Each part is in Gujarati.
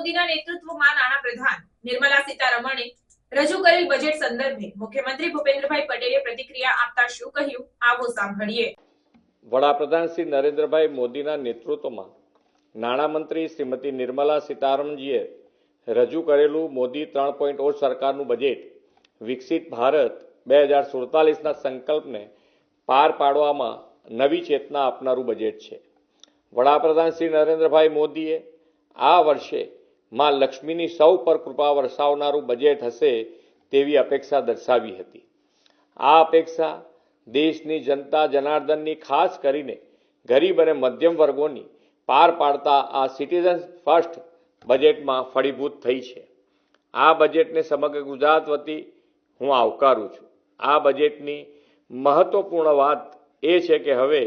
મોદીના નેતૃત્વમાં નાણાપ્રધાન નિર્મલા સીતારમણે રજૂ કરેલ બજેટ સંદર્ભે મુખ્યમંત્રી ભૂપેન્દ્રભાઈ પટેલે પ્રતિક્રિયા આપતા શું કહ્યું, આવો સાંભળીએ। વડાપ્રધાન શ્રી નરેન્દ્રભાઈ મોદીના નેતૃત્વમાં નાણામંત્રી શ્રીમતી નિર્મલા સીતારમણજીએ રજૂ કરેલું મોદી 3.0 સરકારનું બજેટ વિકસિત ભારત 2047ના સંકલ્પને પાર પાડવામાં નવી ચેતના આપનારું બજેટ છે। વડાપ્રધાન શ્રી નરેન્દ્રભાઈ મોદીએ આ વર્ષે માં લક્ષ્મીની સૌ પર કૃપા વરસાવનારું બજેટ હશે તેવી અપેક્ષા દર્શાવી હતી। આ અપેક્ષા દેશની જનતા જનાર્દનની ખાસ કરીને ગરીબ અને મધ્યમ વર્ગોની પાર પાડતા આ સિટીઝન ફર્સ્ટ બજેટમાં ફળીભૂત થઈ છે। આ બજેટને સમગ્ર ગુજરાત વતી હું આવકારું છું। આ બજેટની મહત્વપૂર્ણ વાત એ છે કે હવે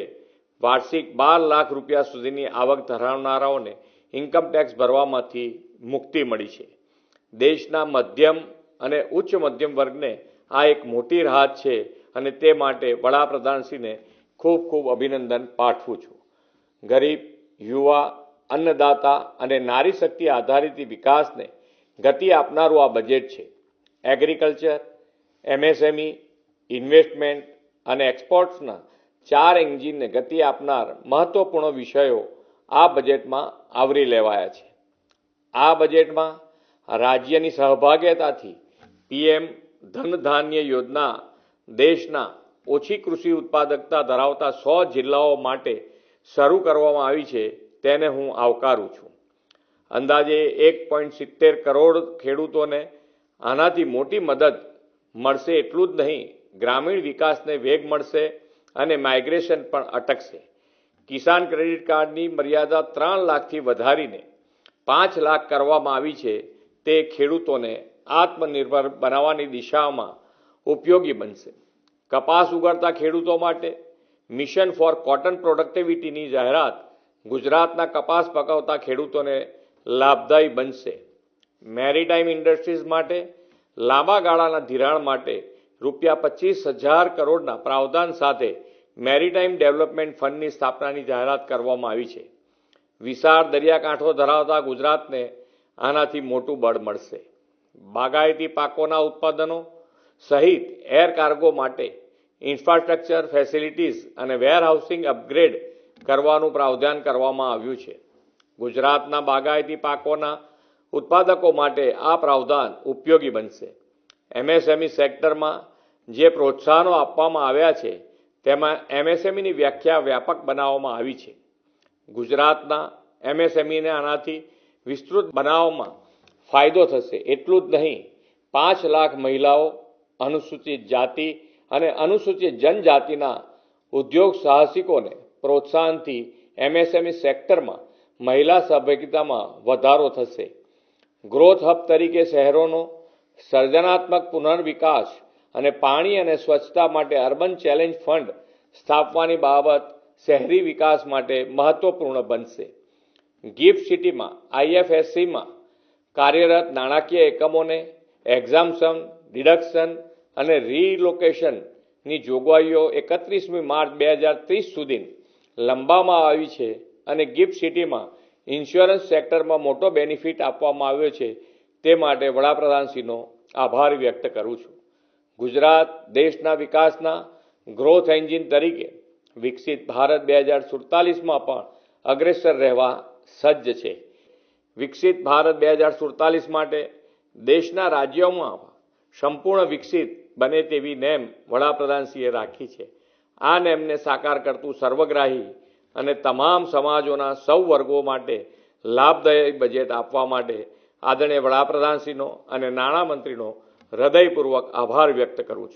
વાર્ષિક 12 લાખ રૂપિયા સુધીની આવક ધરાવનારાઓને ઇન્કમ ટેક્સ ભરવામાંથી મુક્તિ મળી છે। દેશના મધ્યમ અને ઉચ્ચ મધ્યમ વર્ગને આ એક મોટી રાહત છે અને તે માટે વડાપ્રધાનશ્રીને ખૂબ ખૂબ અભિનંદન પાઠવું છું। ગરીબ, યુવા, અન્નદાતા અને નારી શક્તિ આધારિત વિકાસને ગતિ આપનારું આ બજેટ છે। એગ્રીકલ્ચર, એમએસએમઈ, ઇન્વેસ્ટમેન્ટ અને એક્સપોર્ટ્સના 4 એન્જિનને ગતિ આપનાર મહત્વપૂર્ણ વિષયો આ બજેટમાં આવરી લેવાયા છે। આ બજેટમાં રાજ્યની સહભાગિતાથી પીએમ ધન ધાન્ય યોજના દેશના ઓછી કૃષિ ઉત્પાદકતા ધરાવતા 100 જિલ્લાઓ માટે શરૂ કરવામાં આવી છે, તેને હું આવકારું છું। અંદાજે 1.70 કરોડ ખેડૂતોને આનાથી મોટી મદદ મળશે। એટલું જ નહીં, ગ્રામીણ વિકાસને વેગ મળશે અને માઇગ્રેશન પણ અટકશે। કિસાન ક્રેડિટ કાર્ડની મર્યાદા 3 લાખથી વધારીને 5 લાખ કરવામાં આવી છે, તે ખેડૂતોને આત્મનિર્ભર બનાવવાની દિશામાં ઉપયોગી બનશે। કપાસ ઉગાડતા ખેડૂતો માટે મિશન ફોર કોટન પ્રોડક્ટિવિટીની જાહેરાત ગુજરાતના કપાસ પકવતા ખેડૂતોને લાભદાયી બનશે। મેરીટાઈમ ઇન્ડસ્ટ્રીઝ માટે લાંબા ગાળાના ધિરાણ માટે ₹25,000 કરોડના પ્રાવધાન સાથે મેરીટાઈમ ડેવલપમેન્ટ ફંડની સ્થાપનાની જાહેરાત કરવામાં આવી છે। વિશાળ દરિયાકાંઠો ધરાવતા ગુજરાતને આનાથી મોટું બળ મળશે। બાગાયતી પાકોના ઉત્પાદનો સહિત એર કાર્ગો માટે ઇન્ફ્રાસ્ટ્રક્ચર ફેસિલિટીઝ અને વેરહાઉસિંગ અપગ્રેડ કરવાનું પ્રાવધાન કરવામાં આવ્યું છે। ગુજરાતના બાગાયતી પાકોના ઉત્પાદકો માટે આ પ્રાવધાન ઉપયોગી બનશે। એમએસએમઈ સેક્ટરમાં જે પ્રોત્સાહનો આપવામાં આવ્યા છે તેમાં એમએસએમઈની વ્યાખ્યા વ્યાપક બનાવવામાં આવી છે। ગુજરાતના એમએસએમઈને આનાથી વિસ્તૃત બનાવવામાં ફાયદો થશે। એટલું જ નહીં, 5 લાખ મહિલાઓ, અનુસૂચિત જાતિ અને અનુસૂચિત જનજાતિના ઉદ્યોગ સાહસિકોને પ્રોત્સાહનથી એમએસએમઈ સેક્ટરમાં મહિલા સહભાગિતામાં વધારો થશે। ગ્રોથ હબ તરીકે શહેરોનો સર્જનાત્મક પુનર્વિકાસ અને પાણી અને સ્વચ્છતા માટે અર્બન ચેલેન્જ ફંડ સ્થાપવાની બાબત શહેરી વિકાસ માટે મહત્વપૂર્ણ બનશે। ગિફ્ટ સિટીમાં આઈએફએસસીમાં કાર્યરત નાણાકીય એકમોને એક્ઝામ્પશન, ડિડક્શન અને રીલોકેશનની જોગવાઈઓ 31મી માર્ચ 2030 સુધી લંબાવવામાં આવી છે અને ગિફ્ટ સિટીમાં ઇન્સ્યોરન્સ સેક્ટરમાં મોટો બેનિફિટ આપવામાં આવ્યો છે, તે માટે વડાપ્રધાનશ્રીનો આભાર વ્યક્ત કરું છું। ગુજરાત દેશના વિકાસના ગ્રોથ એન્જિન તરીકે વિકસિત ભારત 2047માં પણ અગ્રેસર રહેવા સજ્જ છે। વિકસિત ભારત 2047 માટે દેશના રાજ્યોમાં સંપૂર્ણ વિકસિત બને તેવી નેમ વડાપ્રધાનશ્રીએ રાખી છે। આ નેમને સાકાર કરતું સર્વગ્રાહી અને તમામ સમાજોના સૌ વર્ગો માટે લાભદાયી બજેટ આપવા માટે આદરણીય વડાપ્રધાનશ્રીનો અને નાણામંત્રીનો હૃદયપૂર્વક આભાર વ્યક્ત કરું છું।